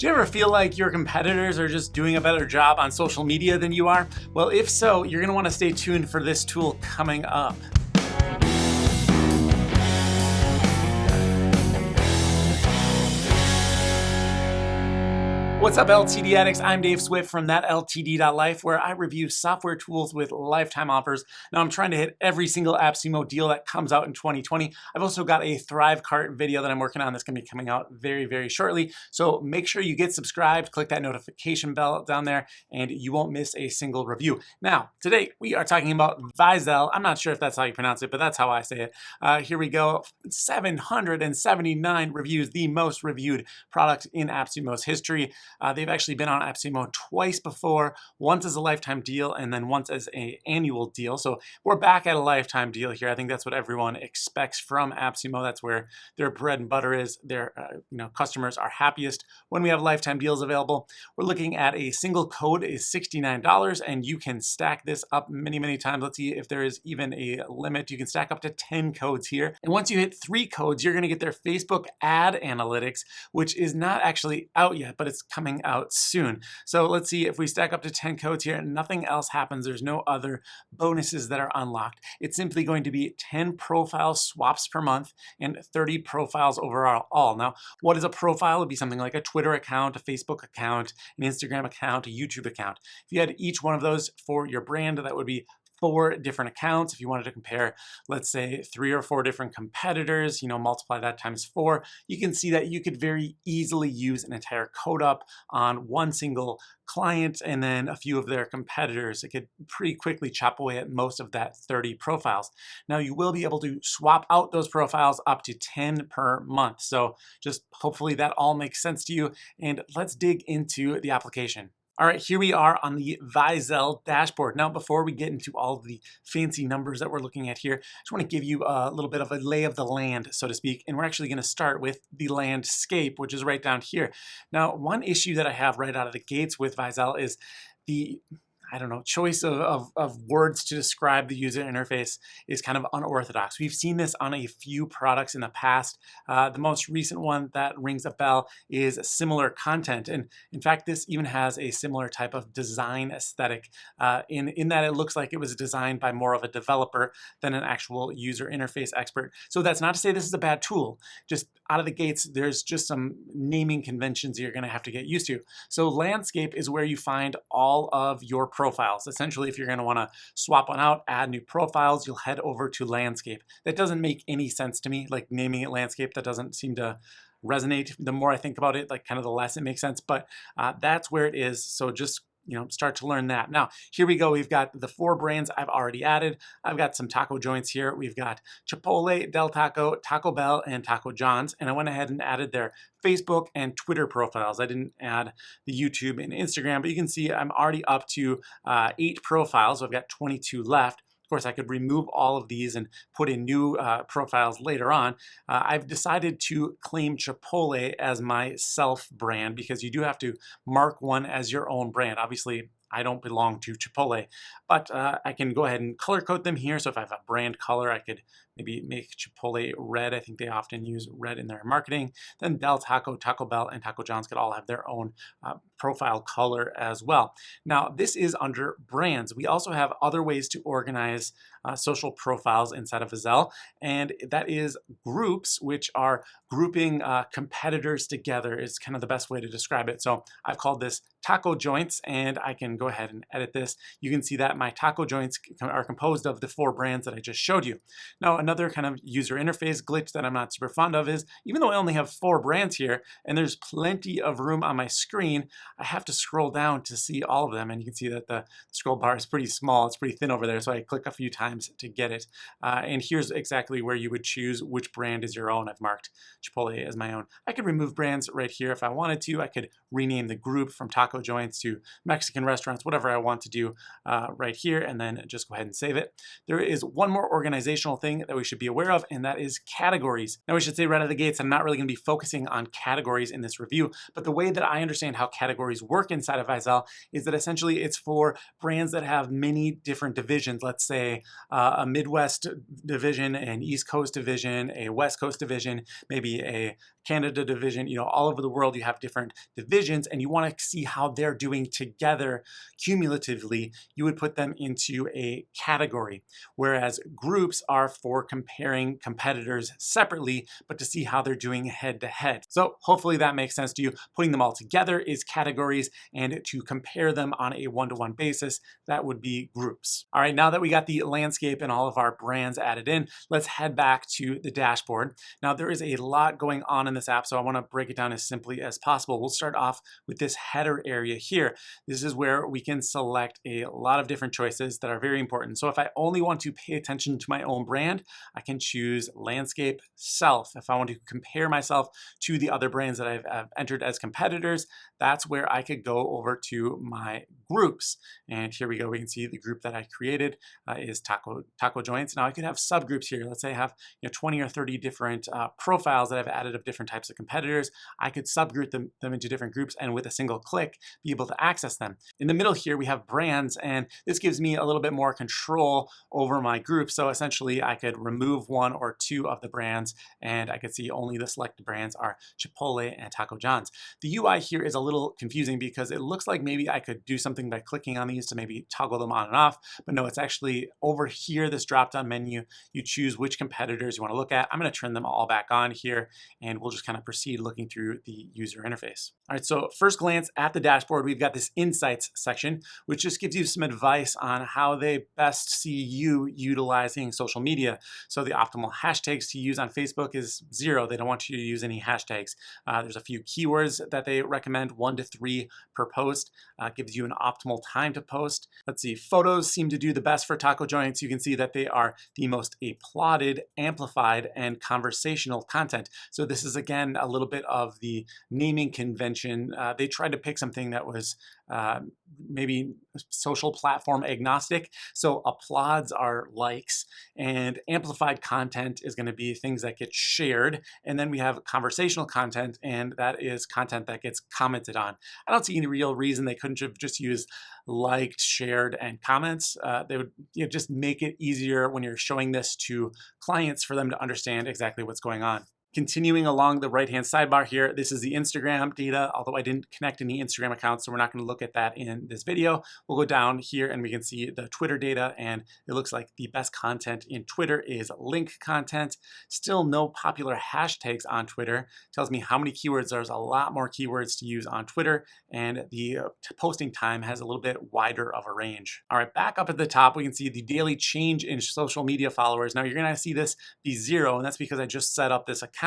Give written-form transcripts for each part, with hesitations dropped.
Do you ever feel like your competitors are just doing a better job on social media than you are? Well, if so, you're going to want to stay tuned for this tool coming up. What's up, LTD addicts? I'm Dave Swift from thatltd.life, where I review software tools with lifetime offers. Now, I'm trying to hit every single AppSumo deal that comes out in 2020. I've also got a Thrive Cart video that I'm working on that's going to be coming out very, very shortly. So make sure you get subscribed, click that notification bell down there, and you won't miss a single review. Now, today we are talking about Vaizle. I'm not sure if that's how you pronounce it, but that's how I say it. Here we go. 779 reviews, the most reviewed product in AppSumo's history. They've actually been on AppSumo twice before, once as a lifetime deal and then once as an annual deal. So we're back at a lifetime deal here. I think that's what everyone expects from AppSumo. That's where their bread and butter is. Their customers are happiest when we have lifetime deals available. We're looking at a single code is $69, and you can stack this up many, many times. Let's see if there is even a limit. You can stack up to 10 codes here. And once you hit 3 codes, you're going to get their Facebook ad analytics, which is not actually out yet, but it's coming out soon. So let's see if we stack up to 10 codes here and nothing else happens. There's no other bonuses that are unlocked. It's simply going to be 10 profile swaps per month and 30 profiles overall. Now, what is a profile? It would be something like a Twitter account, a Facebook account, an Instagram account, a YouTube account. If you had each one of those for your brand, that would be 4 different accounts. If you wanted to compare, let's say 3 or 4 different competitors, multiply that times 4, you can see that you could very easily use an entire code up on one single client and then a few of their competitors. It could pretty quickly chop away at most of that 30 profiles. Now you will be able to swap out those profiles up to 10 per month. So just hopefully that all makes sense to you, and let's dig into the application. All right, here we are on the Vaizle dashboard. Now, before we get into all of the fancy numbers that we're looking at here, I just want to give you a little bit of a lay of the land, so to speak. And we're actually going to start with the landscape, which is right down here. Now, one issue that I have right out of the gates with Vaizle is the choice of words to describe the user interface is kind of unorthodox. We've seen this on a few products in the past. The most recent one that rings a bell is similar content. And in fact, this even has a similar type of design aesthetic in that it looks like it was designed by more of a developer than an actual user interface expert. So that's not to say this is a bad tool. Just out of the gates, there's just some naming conventions you're going to have to get used to. So landscape is where you find all of your profiles. Essentially, if you're going to want to swap one out, add new profiles, you'll head over to landscape. That doesn't make any sense to me, like naming it landscape. That doesn't seem to resonate. The more I think about it, like kind of the less it makes sense, but that's where it is. So just start to learn that. Now, here we go. We've got the 4 brands I've already added. I've got some taco joints here. We've got Chipotle, Del Taco, Taco Bell, and Taco John's. And I went ahead and added their Facebook and Twitter profiles. I didn't add the YouTube and Instagram, but you can see I'm already up to 8 profiles. So I've got 22 left. Of course, I could remove all of these and put in new profiles later on. I've decided to claim Chipotle as my self brand because you do have to mark one as your own brand. Obviously, I don't belong to Chipotle, but I can go ahead and color code them here. So if I have a brand color, I could maybe make Chipotle red. I think they often use red in their marketing. Then Del Taco, Taco Bell, and Taco John's could all have their own profile color as well. Now, this is under brands. We also have other ways to organize social profiles inside of Vaizle, and that is groups, which are grouping competitors together is kind of the best way to describe it. So I've called this taco joints, and I can go ahead and edit this. You can see that my taco joints are composed of the 4 brands that I just showed you. Now, another kind of user interface glitch that I'm not super fond of is, even though I only have 4 brands here, and there's plenty of room on my screen, I have to scroll down to see all of them. And you can see that the scroll bar is pretty small. It's pretty thin over there. So I click a few times to get it. And here's exactly where you would choose which brand is your own. I've marked Chipotle as my own. I could remove brands right here if I wanted to. I could rename the group from taco joints to Mexican restaurants, whatever I want to do right here, and then just go ahead and save it. There is one more organizational thing that we should be aware of, and that is categories. Now, we should say right out of the gates, I'm not really going to be focusing on categories in this review, but the way that I understand how categories work inside of Vaizle is that essentially it's for brands that have many different divisions. Let's say a Midwest division, an East Coast division, a West Coast division, maybe a Canada division. All over the world you have different divisions, and you want to see how they're doing together cumulatively. You would put them into a category, whereas groups are for comparing competitors separately, but to see how they're doing head to head. So hopefully that makes sense to you. Putting them all together is categories, and to compare them on a one-to-one basis, that would be groups. All right, now that we got the landscape and all of our brands added in, let's head back to the dashboard. Now, there is a lot going on in this app, so I want to break it down as simply as possible. We'll start off with this header area here. This is where we can select a lot of different choices that are very important. So if I only want to pay attention to my own brand, I can choose landscape self. If I want to compare myself to the other brands that I've entered as competitors, that's where I could go over to my groups. And here we go. We can see the group that I created is taco joints. Now I could have subgroups here. Let's say I have 20 or 30 different profiles that I've added of different types of competitors. I could subgroup them into different groups, and with a single click be able to access them. In the middle here we have brands, and this gives me a little bit more control over my group. So essentially I could remove one or two of the brands, and I could see only the selected brands are Chipotle and Taco John's. The UI here is a little confusing because it looks like maybe I could do something by clicking on these to maybe toggle them on and off, but no, it's actually over here, this drop-down menu. You choose which competitors you want to look at. I'm going to turn them all back on here, and we'll just kind of proceed looking through the user interface. All right, so first glance at the dashboard, we've got this insights section, which just gives you some advice on how they best see you utilizing social media. So the optimal hashtags to use on Facebook is 0. They don't want you to use any hashtags. There's a few keywords that they recommend, 1 to 3 per post. Gives you an optimal time to post. Let's see, photos seem to do the best for taco joints. You can see that they are the most applauded, amplified, and conversational content. So this is, again, a little bit of the naming convention. They tried to pick something that was maybe social platform agnostic. So applauds are likes, and amplified content is going to be things that get shared. And then we have conversational content, and that is content that gets commented on. I don't see any real reason they couldn't have just used liked, shared, and comments. They would just make it easier when you're showing this to clients for them to understand exactly what's going on. Continuing along the right-hand sidebar here, this is the Instagram data, although I didn't connect any Instagram accounts, so we're not going to look at that in this video. We'll go down here and we can see the Twitter data, and it looks like the best content in Twitter is link content. Still no popular hashtags on Twitter. Tells me how many keywords. There's a lot more keywords to use on Twitter, and the posting time has a little bit wider of a range. All right, back up at the top, we can see the daily change in social media followers. Now you're going to see this be 0, and that's because I just set up this account,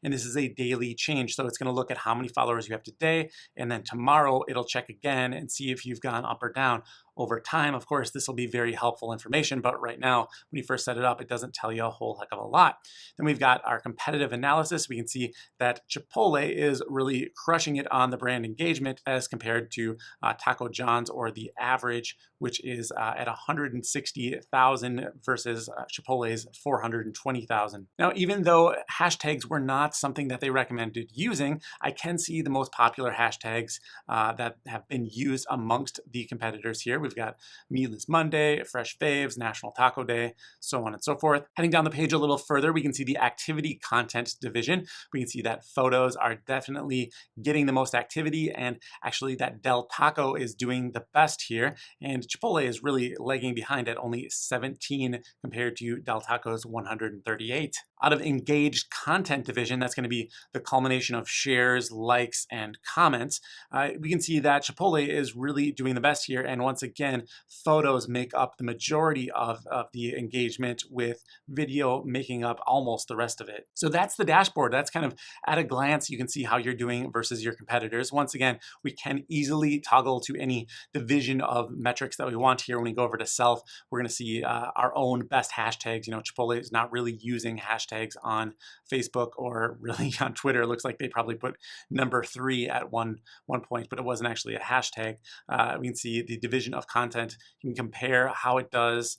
and this is a daily change. So it's going to look at how many followers you have today, and then tomorrow it'll check again and see if you've gone up or down. Over time, of course, this will be very helpful information, but right now, when you first set it up, it doesn't tell you a whole heck of a lot. Then we've got our competitive analysis. We can see that Chipotle is really crushing it on the brand engagement as compared to Taco John's, or the average, which is at 160,000 versus Chipotle's 420,000. Now, even though hashtags were not something that they recommended using, I can see the most popular hashtags that have been used amongst the competitors here. We've got Meatless Monday, Fresh Faves, National Taco Day, so on and so forth. Heading down the page a little further, we can see the activity content division. We can see that photos are definitely getting the most activity, and actually that Del Taco is doing the best here, and Chipotle is really lagging behind at only 17 compared to Del Taco's 138. Out of engaged content division, that's going to be the culmination of shares, likes, and comments. We can see that Chipotle is really doing the best here, and once again, photos make up the majority of the engagement, with video making up almost the rest of it. So that's the dashboard. That's kind of at a glance, you can see how you're doing versus your competitors. Once again, we can easily toggle to any division of metrics that we want here. When we go over to self, we're going to see our own best hashtags. Chipotle is not really using hashtags on Facebook or really on Twitter. It looks like they probably put number 3 at one point, but it wasn't actually a hashtag. We can see the division of content. You can compare how it does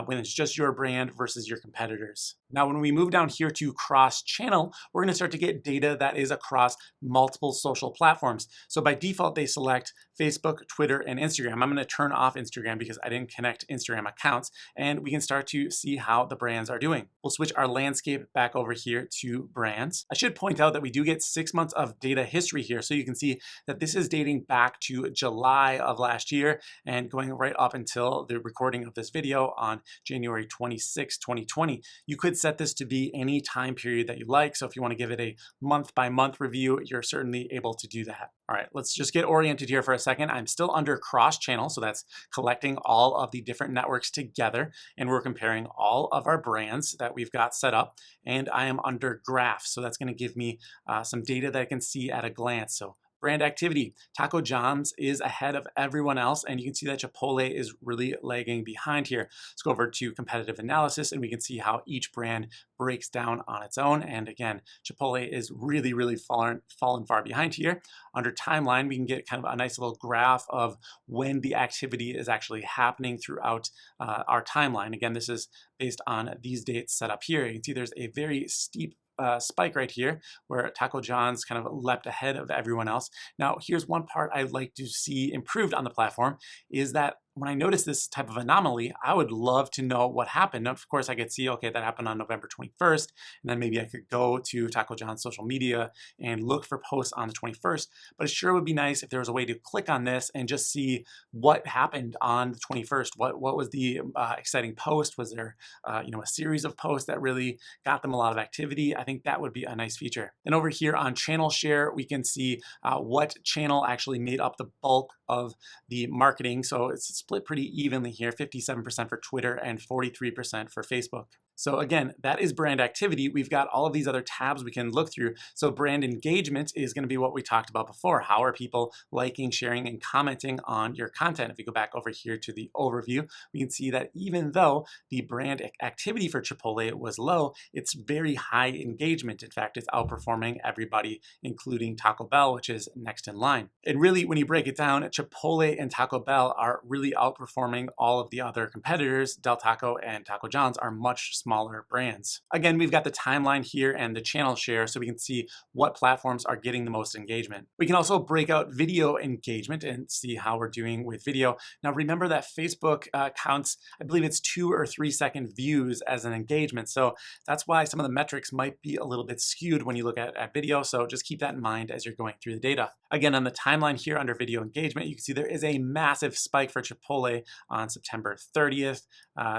when it's just your brand versus your competitors. Now, when we move down here to cross-channel, we're gonna start to get data that is across multiple social platforms. So by default, they select Facebook, Twitter, and Instagram. I'm gonna turn off Instagram because I didn't connect Instagram accounts, and we can start to see how the brands are doing. We'll switch our landscape back over here to brands. I should point out that we do get 6 months of data history here. So you can see that this is dating back to July of last year and going right up until the recording of this video on January 26, 2020. You could set this to be any time period that you like. So if you want to give it a month by month review, you're certainly able to do that. All right, let's just get oriented here for a second. I'm still under cross channel, so that's collecting all of the different networks together, and we're comparing all of our brands that we've got set up, and I am under graph, so that's going to give me some data that I can see at a glance. So brand activity, Taco John's is ahead of everyone else, and you can see that Chipotle is really lagging behind here. Let's go over to competitive analysis, and we can see how each brand breaks down on its own. And again, Chipotle is really fallen far behind here. Under timeline, we can get kind of a nice little graph of when the activity is actually happening throughout our timeline. Again, this is based on these dates set up here. You can see there's a very steep spike right here where Taco John's kind of leapt ahead of everyone else. Now, here's one part I'd like to see improved on the platform is that when I notice this type of anomaly, I would love to know what happened. Of course, I could see, okay, that happened on November 21st, and then maybe I could go to Taco John's social media and look for posts on the 21st, but it sure would be nice if there was a way to click on this and just see what happened on the 21st. What was the exciting post? Was there a series of posts that really got them a lot of activity? I think that would be a nice feature. And over here on channel share, we can see what channel actually made up the bulk of the marketing. So it's split pretty evenly here, 57% for Twitter and 43% for Facebook. So again, that is brand activity. We've got all of these other tabs we can look through. So brand engagement is going to be what we talked about before. How are people liking, sharing, and commenting on your content? If we go back over here to the overview, we can see that even though the brand activity for Chipotle was low, it's very high engagement. In fact, it's outperforming everybody, including Taco Bell, which is next in line. And really, when you break it down, Chipotle and Taco Bell are really outperforming all of the other competitors. Del Taco and Taco John's are much smaller brands. Again, we've got the timeline here and the channel share so we can see what platforms are getting the most engagement. We can also break out video engagement and see how we're doing with video. Now remember that Facebook counts, I believe it's 2 or 3 second views as an engagement. So that's why some of the metrics might be a little bit skewed when you look at video. So just keep that in mind as you're going through the data. Again, on the timeline here under video engagement, you can see there is a massive spike for Chipotle on September 30th.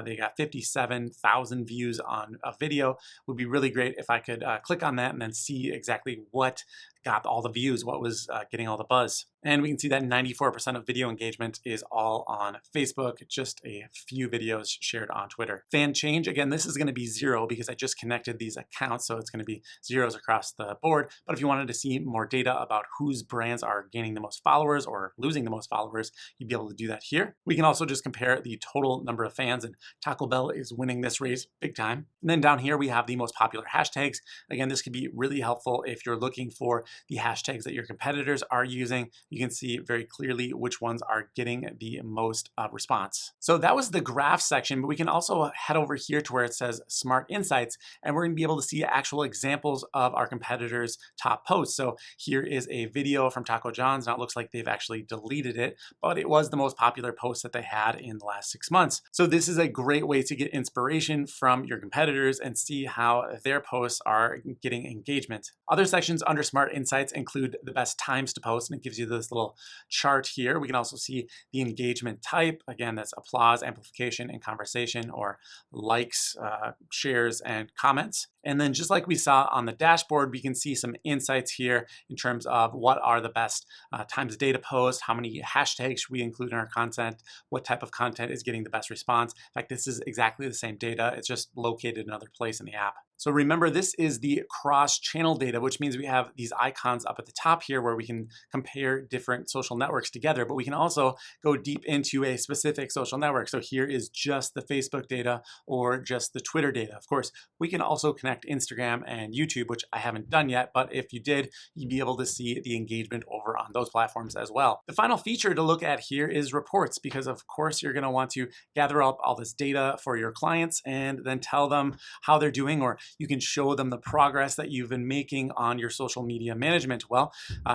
They got 57,000 views on a video. Would be really great if I could click on that and then see exactly what got all the views, what was getting all the buzz. And we can see that 94% of video engagement is all on Facebook, just a few videos shared on Twitter. Fan change, again, this is gonna be 0 because I just connected these accounts, so it's gonna be zeros across the board. But if you wanted to see more data about whose brands are gaining the most followers or losing the most followers, you'd be able to do that here. We can also just compare the total number of fans, and Taco Bell is winning this race big time. And then down here, we have the most popular hashtags. Again, this could be really helpful if you're looking for the hashtags that your competitors are using. You can see very clearly which ones are getting the most response. So that was the graph section, but we can also head over here to where it says Smart Insights, and we're gonna be able to see actual examples of our competitors' top posts. So here is a video from Taco John's. Now it looks like they've actually deleted it, but it was the most popular post that they had in the last 6 months. So this is a great way to get inspiration from your competitors and see how their posts are getting engagement. Other sections under Smart Insights include the best times to post, and it gives you this little chart here. We can also see the engagement type. Again, that's applause, amplification, and conversation, or likes, shares, and comments. And then just like we saw on the dashboard, we can see some insights here in terms of what are the best times a day to post, how many hashtags should we include in our content, what type of content is getting the best response. In fact, this is exactly the same data. It's just located in another place in the app. So remember, this is the cross-channel data, which means we have these icons up at the top here where we can compare different social networks together, but we can also go deep into a specific social network. So here is just the Facebook data or just the Twitter data. Of course, we can also connect connect Instagram and YouTube, which I haven't done yet, but if you did, you'd be able to see the engagement over on those platforms as well. The final feature to look at here is reports, because of course you're going to want to gather up all this data for your clients and then tell them how they're doing, or you can show them the progress that you've been making on your social media management. Well,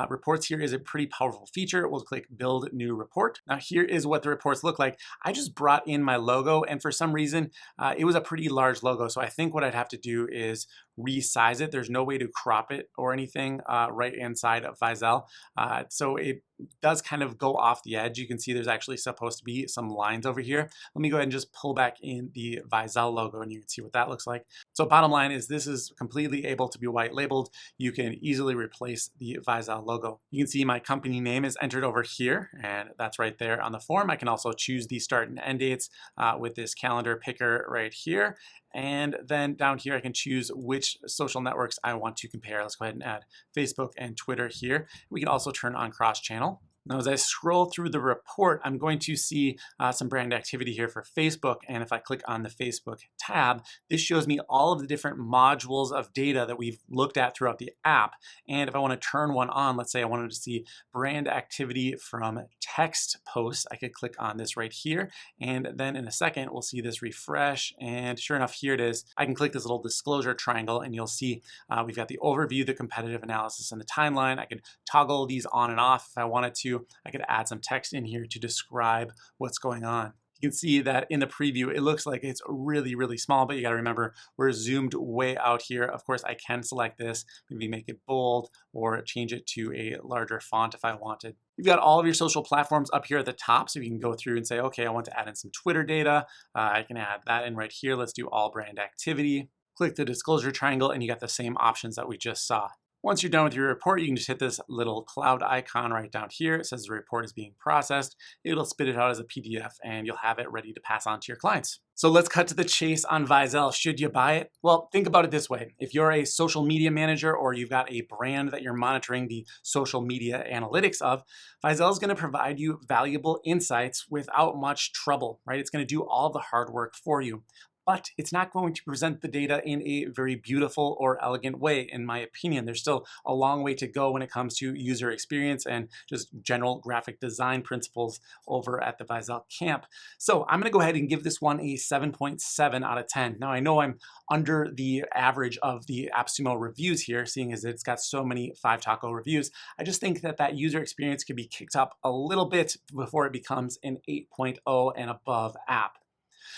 reports here is a pretty powerful feature. We'll click build new report. Now here is what the reports look like. I just brought in my logo, and for some reason it was a pretty large logo, so I think what I'd have to do is resize it. There's no way to crop it or anything right inside of Vaizle, so it does kind of go off the edge. You can see there's actually supposed to be some lines over here. Let me go ahead and just pull back in the Vaizle logo and you can see what that looks like. So bottom line is this is completely able to be white labeled. You can easily replace the Vaizle logo. You can see my company name is entered over here, and that's right there on the form. I can also choose the start and end dates with this calendar picker right here. And then down here, I can choose which social networks I want to compare. Let's go ahead and add Facebook and Twitter here. We can also turn on cross-channel. Now, as I scroll through the report, I'm going to see some brand activity here for Facebook. And if I click on the Facebook tab, this shows me all of the different modules of data that we've looked at throughout the app. And if I want to turn one on, let's say I wanted to see brand activity from text posts, I could click on this right here. And then in a second, we'll see this refresh. And sure enough, here it is. I can click this little disclosure triangle and you'll see we've got the overview, the competitive analysis, and the timeline. I could toggle these on and off if I wanted to. I could add some text in here to describe what's going on. You can see that in the preview, it looks like it's really, really small, but you got to remember we're zoomed way out here. Of course, I can select this, maybe make it bold or change it to a larger font if I wanted. You've got all of your social platforms up here at the top, so you can go through and say, okay, I want to add in some Twitter data. I can add that in right here. Let's do all brand activity. Click the disclosure triangle and you got the same options that we just saw. Once you're done with your report, you can just hit this little cloud icon right down here. It says the report is being processed. It'll spit it out as a PDF and you'll have it ready to pass on to your clients. So let's cut to the chase on Vaizle. Should you buy it? Well, think about it this way. If you're a social media manager or you've got a brand that you're monitoring the social media analytics of, Vaizle is going to provide you valuable insights without much trouble, right? It's going to do all the hard work for you. But it's not going to present the data in a very beautiful or elegant way, in my opinion. There's still a long way to go when it comes to user experience and just general graphic design principles over at the Vaizle camp. So I'm gonna go ahead and give this one a 7.7 out of 10. Now I know I'm under the average of the AppSumo reviews here, seeing as it's got so many 5-taco reviews. I just think that that user experience could be kicked up a little bit before it becomes an 8.0 and above app.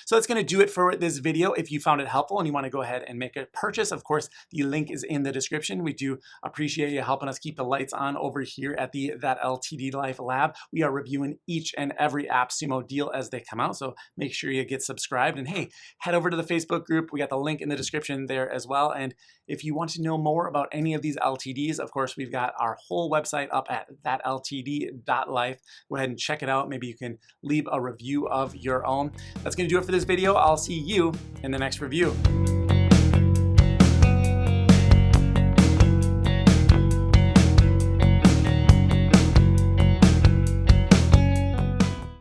So that's going to do it for this video. If you found it helpful and you want to go ahead and make a purchase, of course, the link is in the description. We do appreciate you helping us keep the lights on over here at the That LTD Life Lab. We are reviewing each and every AppSumo deal as they come out, so make sure you get subscribed. And hey, head over to the Facebook group. We got the link in the description there as well. And if you want to know more about any of these LTDs, of course, we've got our whole website up at thatltd.life. Go ahead and check it out. Maybe you can leave a review of your own. That's going to do it for this video. I'll see you in the next review.